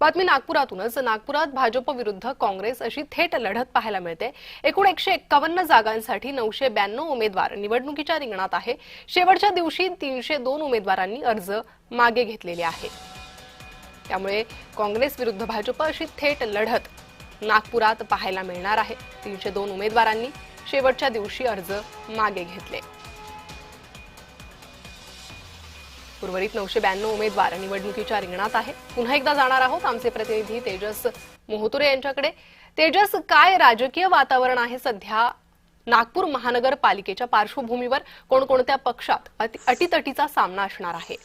बातमी नागपुरातूनच। नागपुरात भाजप विरुद्ध काँग्रेस अशी थेट लढत पाहायला मिळते। एकूण 151 जागांसाठी 992 उमेदवार निवडणुकीच्या रिंगणात आहे। शेवटच्या दिवशी 302 उमेदवारांनी अर्ज मागे घेतलेले आहे। त्यामुळे काँग्रेस विरुद्ध भाजप अशी थेट लढत नागपुरात पाहायला मिळणार आहे। 302 उमेदवारांनी शेवटच्या दिवशी अर्ज मागे घेतले। उर्वरित 992 उमेदवार निवडणुकीच्या रिंगणात आहे। पुन्हा एकदा जाणार आहोत आमचे प्रतिनिधी तेजस मोहतुरे यांच्याकडे। तेजस, काय राजकीय वातावरण आहे सध्या नागपूर महानगरपालिकेच्या पार्श्वभूमीवर? कोणकोणत्या पक्षात अटीतटीचा सामना असणार आहे?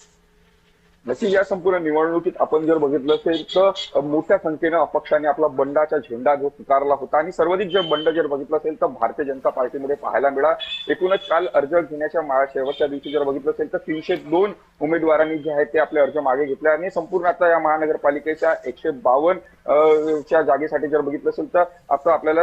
नक्की या संपूर्ण निवडणुकीत आपण जर बघितलं असेल तर मोठ्या संख्येनं अपक्षाने आपला बंडाचा झेंडा जो पुकारला होता आणि सर्वाधिक जर बंड जर बघितलं असेल तर भारतीय जनता पार्टीमध्ये पाहायला मिळाला। एकूणच काल अर्ज घेण्याच्या शेवटच्या दिवशी जर बघितलं असेल तर 302 उमेदवारांनी जे आहेत ते आपले अर्ज मागे घेतले आणि संपूर्ण आता या महानगरपालिकेच्या 152 च्या जागेसाठी जर बघितलं असेल तर आता आपल्याला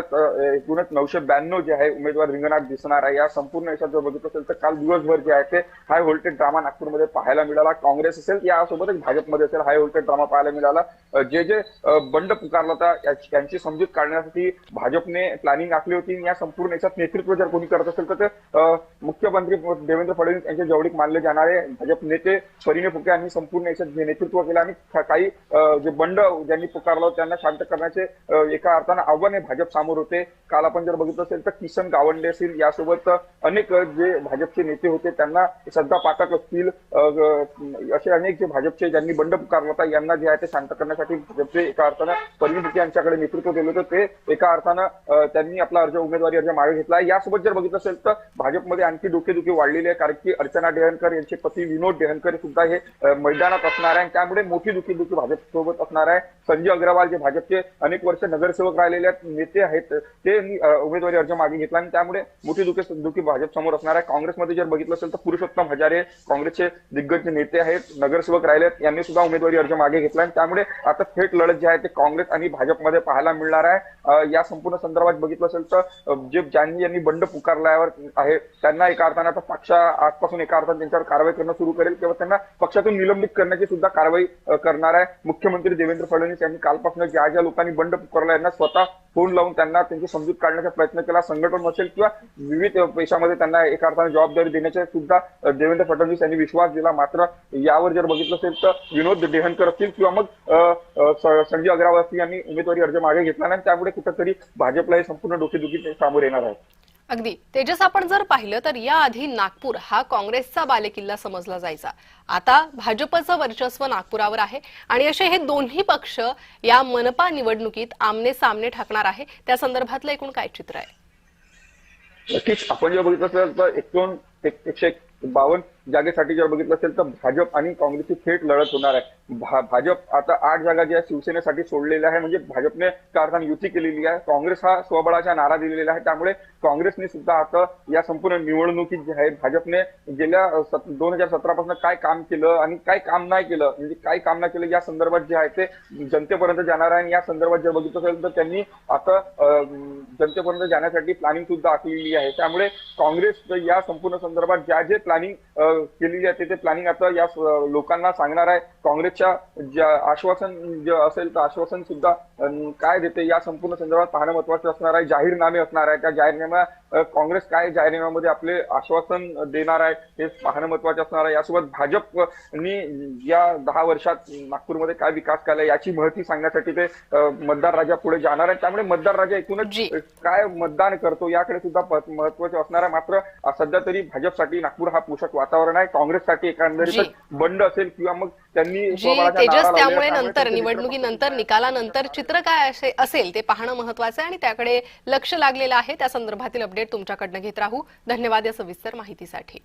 एकूणच 992 जे आहे उमेदवार रिंगणात दिसणार आहे। या संपूर्ण याच्यात जर बघितलं असेल तर काल दिवसभर जे आहे ते हाय व्होल्टेज ड्रामा नागपूरमध्ये पाहायला मिळाला। काँग्रेस असेल यासोबतच भाजपमध्ये असेल हाय व्होल्टेज ड्रामा पाहायला मिळाला। जे बंड पुकारला होता त्यांची समजूत काढण्यासाठी भाजपने प्लॅनिंग आखली होती। या संपूर्ण याच्यात नेतृत्व जर कोणी करत असेल तर ते मुख्यमंत्री देवेंद्र फडणवीस यांचे जवळीक मानले जाणारे भाजप नेते परिणय फुके यांनी संपूर्ण याच्यात नेतृत्व केलं आणि काही जे बंड ज्यांनी पुकारला त्यांना शांत करण्याचे एका अर्थानं आव्हाने भाजप समोर होते। काल आपण जर बघितलं असेल तर किसन गावंडे असतील यासोबत अनेक जे भाजपचे नेते होते त्यांना श्रद्धा पाठक असतील असे अनेक जे भाजपचे ज्यांनी बंड पुकारला होता यांना जे आहे ते शांत करण्यासाठी भाजपचे एका अर्थानं परिणय फुके यांच्याकडे नेतृत्व दिलं होतं। ते एका अर्थानं त्यांनी आपला उमेदवारी अर्ज मागे घेतला। यासोबत जर बघितलं असेल तर भाजपमध्ये आणखी डोकेदुखी वाढलेली आहे, कारण की अर्चना डेहनकर यांचे पती विनोद डेहनकर सुद्धा हे मैदानात असणार आहे। त्यामुळे मोठी दुखी भाजप सोबत असणार आहे। संजय अग्रवाल जे भाजपचे अनेक वर्ष नगरसेवक राहिलेले नेते आहेत ते उमेदवारी अर्ज मागे घेतला आणि त्यामुळे मोठी दुखी भाजप समोर असणार आहे। काँग्रेसमध्ये जर बघितलं असेल तर पुरुषोत्तम हजारे काँग्रेसचे दिग्गज नेते आहेत, नगरसेवक राहिलेत, यांनी सुद्धा उमेदवारी अर्ज मागे घेतला आणि त्यामुळे आता थेट लढत जी आहे ते काँग्रेस आणि भाजपमध्ये पाहायला मिळणार आहे। या संपूर्ण संदर्भात बघितलं असेल तर जे ज्यांनी बंड पुकारल्यावर आहे त्यांना एका अर्थानं आता पक्ष आजपासून एका अर्थानं त्यांच्यावर कारवाई करणं सुरू करेल किंवा त्यांना पक्षातून निलंबित करण्याची सुद्धा कारवाई करणार आहे। मुख्यमंत्री देवेंद्र फडणवीस यांनी कालपासून ज्या लोकांनी बंड पुकारला यांना स्वतः फोन लावून त्यांना त्यांची समजूत काढण्याचा प्रयत्न केला। संघटन असेल किंवा विविध पेशामध्ये त्यांना एका अर्थाने जबाबदारी देण्याचा सुद्धा देवेंद्र फडणवीस यांनी विश्वास दिला। मात्र यावर जर बघितलं असेल तर विनोद डेहनकर असतील किंवा मग संजय अग्रवाल असतील यांनी उमेदवारी अर्ज मागे घेतला नाही, त्यामुळे कुठेतरी भाजपला हे संपूर्ण डोकेदुखी सामोर येणार आहे। अगदी तेजस, आपण जर पाहिलं तर याआधी नागपूर हा काँग्रेसचा बालेकिल्ला समजला जायचा। आता भाजपचं वर्चस्व नागपुरावर आहे आणि असे हे दोन्ही पक्ष या मनपा निवडणुकीत आमने सामने ठाकणार आहे। त्या संदर्भातलं एकूण काय चित्र आहे? नक्कीच आपण जर बघितलं असेल तर 152 जागेसाठी जर बघितलं असेल तर भाजप आणि काँग्रेसची थेट लढत होणार आहे। भाजप आता 8 जागा ज्या शिवसेनेसाठी सोडलेल्या आहे, म्हणजे भाजपने एका अर्थाने युती केलेली आहे। काँग्रेस हा स्वबळाचा नारा दिलेला आहे, त्यामुळे काँग्रेसने सुद्धा आता या संपूर्ण निवडणुकीत जे आहे भाजपने गेल्या 2017 पासून काय काम केलं आणि काय काम नाही केलं, म्हणजे काय काम नाही केलं या संदर्भात जे आहे ते जनतेपर्यंत जाणार आहे। आणि या संदर्भात जर बघितलं असेल तर त्यांनी आता जनतेपर्यंत जाण्यासाठी प्लॅनिंग सुद्धा आखलेली आहे। त्यामुळे काँग्रेस या संपूर्ण संदर्भात जे प्लॅनिंग केलेली आहे ते प्लॅनिंग आता या लोकांना सांगणार आहे। काँग्रेसच्या आश्वासन जे असेल तर आश्वासन सुद्धा काय देते या संपूर्ण संदर्भात पाहणं महत्त्वाचं असणार आहे। जाहीरनामे असणार आहे, त्या जाहीरनामा काँग्रेस काय जाहीरनाम्यामध्ये आपले आश्वासन देणार आहे हे पाहणं महत्त्वाचं असणार आहे। यासोबत भाजपनी या 10 वर्षात नागपूरमध्ये काय विकास केला याची माहिती सांगण्यासाठी ते मतदार राजा पुढे जाणार आहे। त्यामुळे मतदार राजा एकूणच काय मतदान करतो याकडे सुद्धा महत्त्वाचं असणार आहे। मात्र सध्या तरी भाजपसाठी नागपूर हा पोषक वातावरण आहे। काँग्रेससाठी एकंदरीत बंड असेल किंवा मग त्यांनी तेजस, त्यामुळे नंतर निवडणुकीनंतर निकालानंतर चित्र काय असेल ते पाहणं महत्त्वाचं आहे आणि त्याकडे लक्ष लागलेलं आहे। त्या संदर्भातील अपडेट तुमच्याकडनं घेत राहू। धन्यवाद या सविस्तर माहितीसाठी।